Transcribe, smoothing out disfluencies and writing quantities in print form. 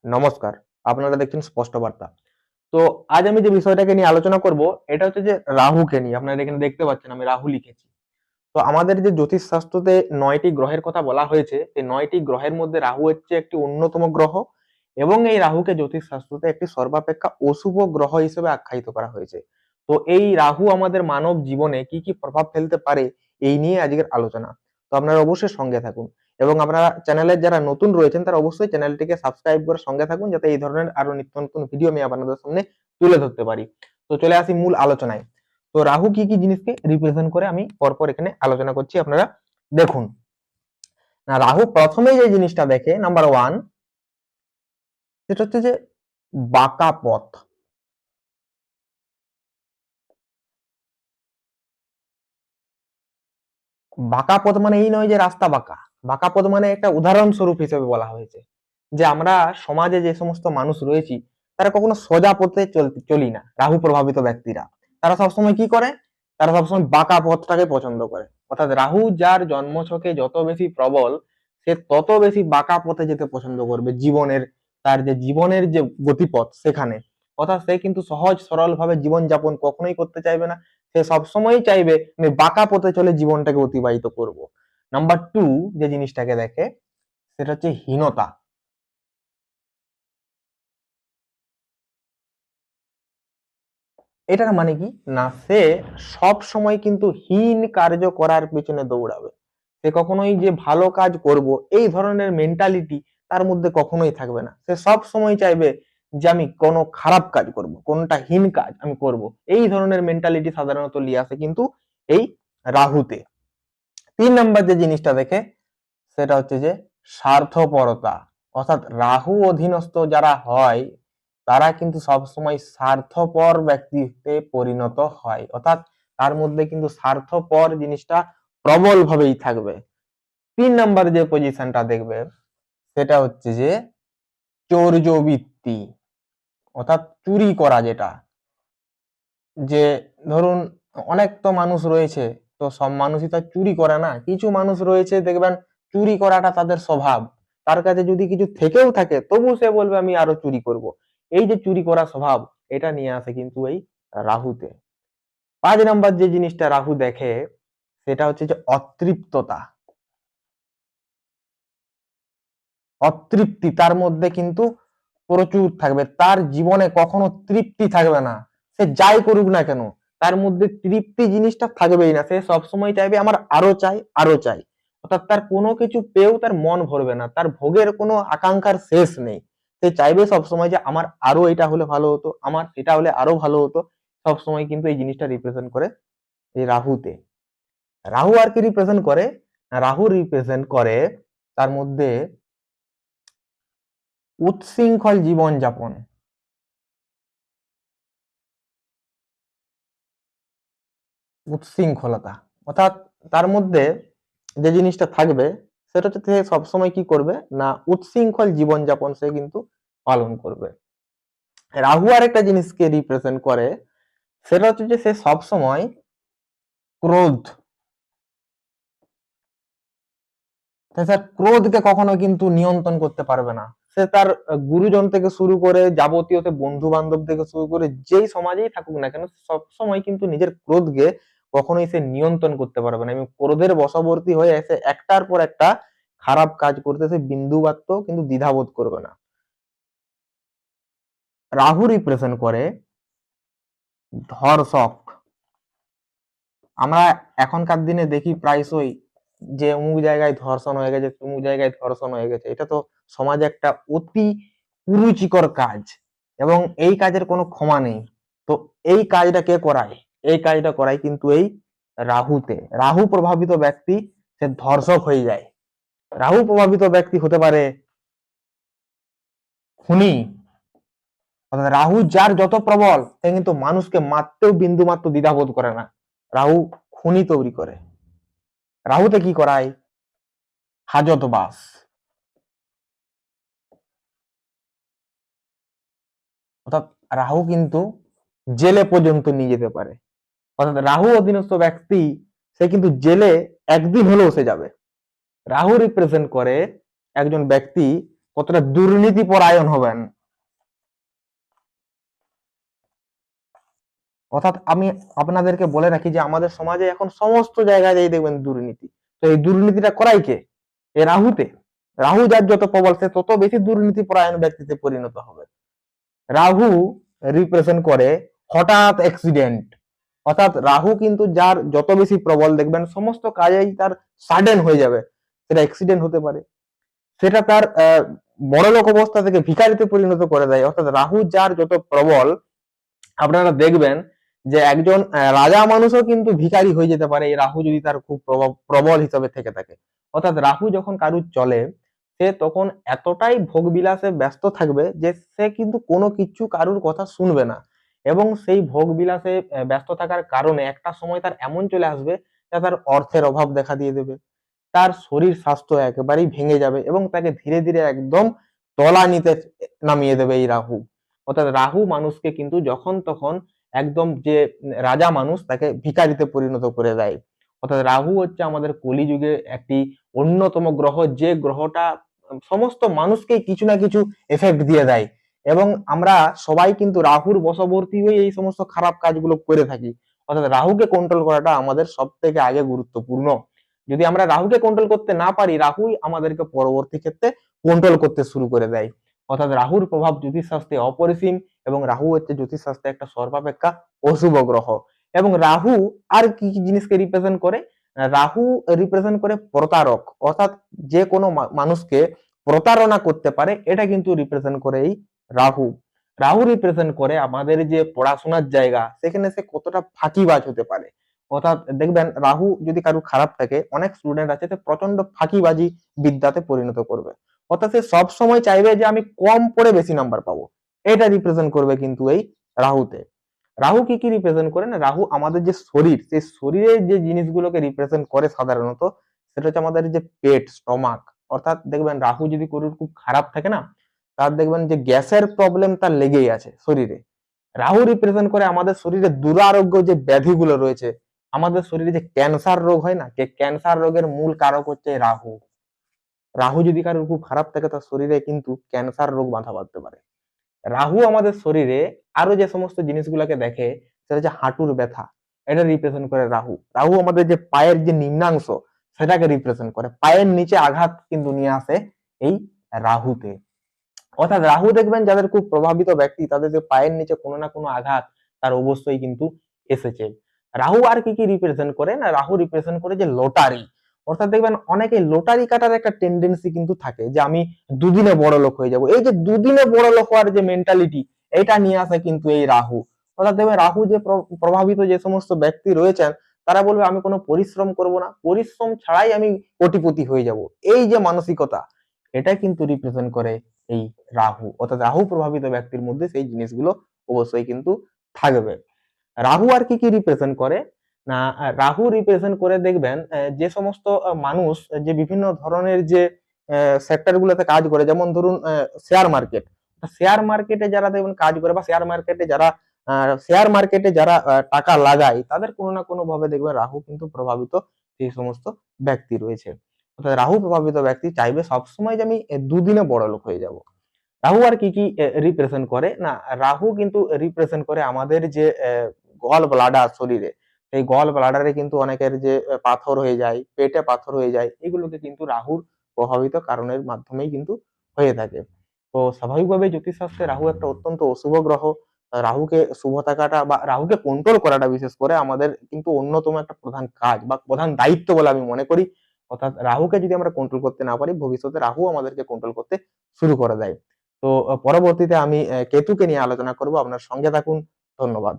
নমস্কার, আপনারা দেখছেন স্পষ্ট বার্তা। তো আজ আমি যে বিষয়টাকে নিয়ে আলোচনা করব এটা হচ্ছে যে রাহুকে নিয়ে। আপনারা এখানে দেখতে পাচ্ছেন আমি রাহু লিখেছি। তো আমাদের যে জ্যোতিষ শাস্ত্রতে ৯টি গ্রহের কথা বলা হয়েছে, এই ৯টি গ্রহের মধ্যে রাহু হচ্ছে একটি অন্যতম গ্রহ এবং এই রাহুকে জ্যোতিষ শাস্ত্রতে একটি সর্বাপেক্ষা অশুভ গ্রহ হিসেবে আখ্যায়িত করা হয়েছে। তো এই রাহু আমাদের মানব জীবনে কি কি প্রভাব ফেলতে পারে এই নিয়ে আজকের আলোচনা। তো আপনারা অবশ্যই সঙ্গে থাকুন এবং আপনারা চ্যানেলের যারা নতুন রয়েছেন তারা অবশ্যই চ্যানেলটিকে সাবস্ক্রাইব করে সঙ্গে থাকুন যাতে এই ধরনের আরো নিত্য নতুন ভিডিও আমি আপনাদের সামনে তুলে ধরতে পারি। তো চলে আসি মূল আলোচনায়। তো রাহু কি কি জিনিসকে রিপ্রেজেন্ট করে আমি পরপর এখানে আলোচনা করছি, আপনারা দেখুন। না, রাহু প্রথমেই যে জিনিসটা দেখে নাম্বার ওয়ান, সেটা হচ্ছে যে বাঁকা পথ। বাঁকা পথ মানে এই নয় যে রাস্তা বাঁকা। বাঁকা পথ মানে একটা উদাহরণস্বরূপ হিসেবে বলা হয়েছে যে আমরা সমাজে যে সমস্ত মানুষ রয়েছি তারা কখনো সোজা পথে চলি না। রাহু প্রভাবিত ব্যক্তিরা তারা সবসময় কি করে, তারা সবসময় বাঁকা পথটাকে পছন্দ করে। অর্থাৎ রাহু যার জন্মছকে যত বেশি প্রবল, সে তত বেশি বাঁকা পথে যেতে পছন্দ করবে জীবনের, তার যে জীবনের যে গতিপথ সেখানে। অর্থাৎ সে কিন্তু সহজ সরল ভাবে জীবন যাপন কখনোই করতে চাইবে না। সে সবসময়ই চাইবে আমি বাঁকা পথে চলে জীবনটাকে অতিবাহিত করব। নাম্বার টু যে জিনিসটাকে দেখে সেটা হচ্ছে হীনতা। এটার মানে কি না, সে সব সময় কিন্তু হীন কার্য করার পিছনে দৌড়াবে। সে কখনোই যে ভালো কাজ করব এই ধরনের মেন্টালিটি তার মধ্যে কখনোই থাকবে না। সে সব সময় চাইবে যে আমি কোনো খারাপ কাজ করব, কোনটা হীন কাজ আমি করব, এই ধরনের মেন্টালিটি সাধারণত নিয়ে আসে কিন্তু এই রাহুতে। ৩ নম্বর যে জিনিসটা দেখে সেটা হচ্ছে যে স্বার্থপরতা। অর্থাৎ রাহু অধীনস্থ যারা হয় তারা কিন্তু সবসময় স্বার্থপর ব্যক্তিতে পরিণত হয়। অর্থাৎ তার মধ্যে কিন্তু স্বার্থপর জিনিসটা প্রবল ভাবেই থাকবে। ৩ নম্বর যে পজিশনটা দেখবে সেটা হচ্ছে যে চৌর্যবৃত্তি, অর্থাৎ চুরি করা। যেটা যে ধরুন অনেক তো মানুষ রয়েছে, তো সব মানুষই তো চুরি করে না। কিছু মানুষ রয়েছে দেখবেন চুরি করাটা তাদের স্বভাব। তার কাছে যদি কিছু থেকেও থাকে তবু সে বলবে আমি আরো চুরি করব। এই যে চুরি করা স্বভাব, এটা নিয়ে আসে কিন্তু এই রাহুতে। ৫ নম্বর যে জিনিসটা রাহু দেখে সেটা হচ্ছে যে অতৃপ্ততা, অতৃপ্তি তার মধ্যে কিন্তু প্রচুর থাকবে। তার জীবনে কখনো তৃপ্তি থাকবে না। সে যাই করুক না কেন তার মধ্যে তৃপ্তি জিনিসটা থাকবেই না। সে সবসময় চাইবে আমার আরো চাই, আরো চাই। অর্থাৎ তার কোনো কিছু পেয়েও তার মন ভরবে না, তার ভোগের কোনো আকাঙ্ক্ষার শেষ নেই। সে চাইবে সবসময় যে আমার আরো এটা হলে ভালো হতো, আমার এটা হলে আরো ভালো হতো। সবসময় কিন্তু এই জিনিসটা রিপ্রেজেন্ট করে এই রাহুতে। রাহু আর কি রিপ্রেজেন্ট করে, রাহু রিপ্রেজেন্ট করে তার মধ্যে উচ্ছৃঙ্খল জীবনযাপন। উচ্ছৃঙ্খলতা অর্থাৎ তার মধ্যে যে জিনিসটা থাকবে সেটা হচ্ছে সে সবসময় কি করবে না, উচ্ছৃঙ্খল জীবনযাপন সে কিন্তু পালন করবে। রাহু আর একটা জিনিসকে রিপ্রেজেন্ট করে, সেটা হচ্ছে যে সে সবসময় ক্রোধ, সে ক্রোধকে কখনো কিন্তু নিয়ন্ত্রণ করতে পারবে না। সে তার গুরুজন থেকে শুরু করে যাবতীয় বন্ধু বান্ধব থেকে শুরু করে যেই সমাজেই থাকুক না কেন সব সময় কিন্তু নিজের ক্রোধকে কখনোই সে নিয়ন্ত্রণ করতে পারবে না এবং ক্রোধের বশবর্তী হয়ে এসে একটার পর একটা খারাপ কাজ করতে সে বিন্দুমাত্র কিন্তু দ্বিধাবোধ করবে না। রাহু রিপ্রেজেন্ট করে ধর্ষক। আমরা এখনকার দিনে দেখি প্রায়শই যে অমুক জায়গায় ধর্ষণ হয়ে গেছে, অমুক জায়গায় ধর্ষণ হয়ে গেছে। এটা তো সমাজে একটা অতি কুরুচিকর কাজ এবং এই কাজের কোনো ক্ষমা নেই। তো এই কাজটা কে করায়, এই কাজটা করায় কিন্তু এই রাহুতে। রাহু প্রভাবিত ব্যক্তি সে ধর্ষক হয়ে যায়। রাহু প্রভাবিত ব্যক্তি হতে পারে খুনি। অর্থাৎ রাহু যার যত প্রবল সে কিন্তু মানুষকে মারতেও বিন্দু মাত্র দ্বিধাবোধ করে না। রাহু খুনি তৈরি করে। রাহুতে কি করায়, হাজতবাস। অর্থাৎ রাহু কিন্তু জেলে পর্যন্ত নিয়ে যেতে পারে। অর্থাৎ রাহু অধীনস্থ ব্যক্তি সে কিন্তু জেলে একদিন হলেও সে যাবে। রাহু রিপ্রেজেন্ট করে একজন ব্যক্তি কতটা দুর্নীতি পরায়ণ হবেন। অর্থাৎ আমি আপনাদেরকে বলে রাখি যে আমাদের সমাজে এখন সমস্ত জায়গায় দেখবেন দুর্নীতি। তো এই দুর্নীতিটা করাই কে? এ রাহুতে। রাহু যার যত প্রবল সে তত বেশি দুর্নীতি পরায়ণ ব্যক্তিতে পরিণত হবে। রাহু রিপ্রেজেন্ট করে হঠাৎ অ্যাক্সিডেন্ট। অর্থাৎ রাহু কিন্তু যার যত বেশি প্রবল দেখবেন সমস্ত কাজেই তার সাডেন হয়ে যাবে। সেটা অ্যাক্সিডেন্ট হতে পারে, সেটা তার বড়লোক অবস্থা থেকে ভিখারিতে পরিণত করে দেয়। অর্থাৎ রাহু যার যত প্রবল আপনারা দেখবেন যে একজন রাজা মানুষও কিন্তু ভিখারি হয়ে যেতে পারে এই রাহু যদি তার খুব প্রবল হিসাবে থেকে থাকে। অর্থাৎ রাহু যখন কারুর চলে সে তখন এতটাই ভোগ বিলাসে ব্যস্ত থাকবে যে সে কিন্তু কোনো কিছু কারুর কথা শুনবে না, এবং সেই ভোগ বিলাসে ব্যস্ত থাকার কারণে একটা সময় তার এমন চলে আসবে যে তার অর্থের অভাব দেখা দিয়ে দেবে, তার শরীর স্বাস্থ্য একেবারেই ভেঙে যাবে এবং তাকে ধীরে ধীরে একদম তলানিতে নামিয়ে দেবে এই রাহু। অর্থাৎ রাহু মানুষকে কিন্তু যখন তখন একদম যে রাজা মানুষ তাকে ভিখারিতে পরিণত করে দেয়। অর্থাৎ রাহু হচ্ছে আমাদের কলিযুগে একটি অন্যতম গ্রহ, যে গ্রহটা সমস্ত মানুষকেই কিছু না কিছু এফেক্ট দিয়ে দেয়, এবং আমরা সবাই কিন্তু রাহুর বশবর্তী হয়ে এই সমস্ত খারাপ কাজগুলো করে থাকি। অর্থাৎ রাহুকে কন্ট্রোল করাটা আমাদের সব থেকে আগে গুরুত্বপূর্ণ। যদি আমরা রাহুকে কন্ট্রোল করতে না পারি, রাহুই আমাদেরকে পরবর্তী ক্ষেত্রে কন্ট্রোল করতে শুরু করে দেয়। অর্থাৎ রাহুর প্রভাব জ্যোতিষশাস্ত্রে অপরিসীম, এবং রাহু হচ্ছে জ্যোতিষশাস্ত্রে একটা সর্বাপেক্ষা অশুভ গ্রহ। এবং রাহু আর কি কি জিনিসকে রিপ্রেজেন্ট করে? রাহু রিপ্রেজেন্ট করে প্রতারক, অর্থাৎ যে কোনো মানুষকে প্রতারণা করতে পারে, এটা কিন্তু রিপ্রেজেন্ট করে এই রাহু। রাহু রিপ্রেজেন্ট করে আমাদের যে পড়াশোনার জায়গা, সেখানে সে কতটা ফাঁকিবাজ হতে পারে। অর্থাৎ দেখবেন রাহু যদি কারো খারাপ থাকে, অনেক স্টুডেন্ট আছে যে প্রচন্ড ফাঁকিবাজি বিদ্যাতে পরিণত করবে। অর্থাৎ সে সব সময় চাইবে যে আমি কম পড়ে বেশি নাম্বার পাবো, এটা রিপ্রেজেন্ট করবে কিন্তু এই রাহুতে। রাহু কি কি রিপ্রেজেন্ট করে না, রাহু আমাদের যে শরীর, সেই শরীরের যে জিনিসগুলোকে রিপ্রেজেন্ট করে সাধারণত, সেটা হচ্ছে আমাদের যে পেট, স্টমাক। অর্থাৎ দেখবেন রাহু যদি কারোর খুব খারাপ থাকে না, তার দেখবেন যে গ্যাসের প্রবলেম তার লেগেই আছে শরীরে। রাহু রিপ্রেজেন্ট করে আমাদের শরীরে দুরারোগ্য যে ব্যাধিগুলো রয়েছে, আমাদের শরীরে যে ক্যান্সার রোগ হয় না, যে ক্যান্সার রোগের মূল কারক হচ্ছে রাহু। রাহু যদি কারোর খুব খারাপ থাকে তার শরীরে কিন্তু ক্যান্সার রোগ বাঁধা বাঁধতে পারে। রাহু আমাদের শরীরে আরো যে সমস্ত জিনিসগুলোকে দেখে, সেটা হচ্ছে হাঁটুর ব্যথা, এটা রিপ্রেজেন্ট করে রাহু। রাহু আমাদের যে পায়ের যে নিম্নাংশ, সেটাকে রিপ্রেজেন্ট করে। পায়ের নিচে আঘাত কিন্তু নিয়ে আসে এই রাহুতে। অর্থাৎ রাহু দেখবেন যাদের খুব প্রভাবিত ব্যক্তি, তাদের যে পায়ের নিচে কোনো না কোনো আঘাত তার অবশ্যই কিন্তু এসেছে। রাহু আর কি কি রিপ্রেজেন্ট করে না, রাহু রিপ্রেজেন্ট করে যে লটারি। অর্থাৎ দেখবেন অনেকে লটারি কাটার একটা টেন্ডেন্সি কিন্তু থাকে, যে আমি দুদিনে বড় লোক হয়ে যাব। এই যে দুদিনে বড় লোক হওয়ার যে মেন্টালিটি, এটা নিয়ে আসে কিন্তু এই রাহু। অর্থাৎ দেখবেন রাহু যে প্রভাবিত যে সমস্ত ব্যক্তি রয়েছেন, তারা বলবে আমি কোনো পরিশ্রম করব না, পরিশ্রম ছাড়াই আমি কোটিপতি হয়ে যাব। এই যে মানসিকতা, এটা কিন্তু রিপ্রেজেন্ট করে এই রাহু। অর্থাৎ রাহু প্রভাবিত ব্যক্তির মধ্যে সেই জিনিসগুলো অবশ্যই কিন্তু থাকবে। রাহু আর কি কি রিপ্রেজেন্ট করে না, রাহু রিপ্রেজেন্ট করে দেখবেন যে সমস্ত মানুষ যে বিভিন্ন ধরনের যে সেক্টর গুলোতে কাজ করে, যেমন ধরুন শেয়ার মার্কেট। শেয়ার মার্কেটে যারা দেখবেন কাজ করে, বা শেয়ার মার্কেটে যারা টাকা লাগায়, তাদের কোনো না কোনো ভাবে দেখবেন রাহু কিন্তু প্রভাবিত সেই সমস্ত ব্যক্তি রয়েছে। অর্থাৎ রাহু প্রভাবিত ব্যক্তি চাইবে সবসময় যে আমি দুদিনে বড় লোক হয়ে যাব। রাহু আর কি কি রিপ্রেজেন্ট করে না, রাহু কিন্তু রিপ্রেজেন্ট করে আমাদের যে গল ব্লাডার শরীরে, এই গল ব্লাডারে কিন্তু অনেকের যে পাথর হয়ে যায়, পেটে পাথর হয়ে যায়, এগুলোকে কিন্তু রাহুর প্রভাবিত কারণের মাধ্যমেই কিন্তু হয়ে থাকে। তো স্বাভাবিকভাবে জ্যোতিষশাস্ত্রে রাহু একটা অত্যন্ত অশুভ গ্রহ। রাহুকে শুভ থাকাটা বা রাহুকে কন্ট্রোল করাটা বিশেষ করে আমাদের কিন্তু অন্যতম একটা প্রধান কাজ বা প্রধান দায়িত্ব বলে আমি মনে করি। অর্থাৎ রাহুকে যদি আমরা কন্ট্রোল করতে না পারি, ভবিষ্যতে রাহু আমাদেরকে কন্ট্রোল করতে শুরু করে দেয়। তো পরবর্তীতে আমি কেতুকে নিয়ে আলোচনা করব। আপনার সঙ্গে থাকুন। ধন্যবাদ।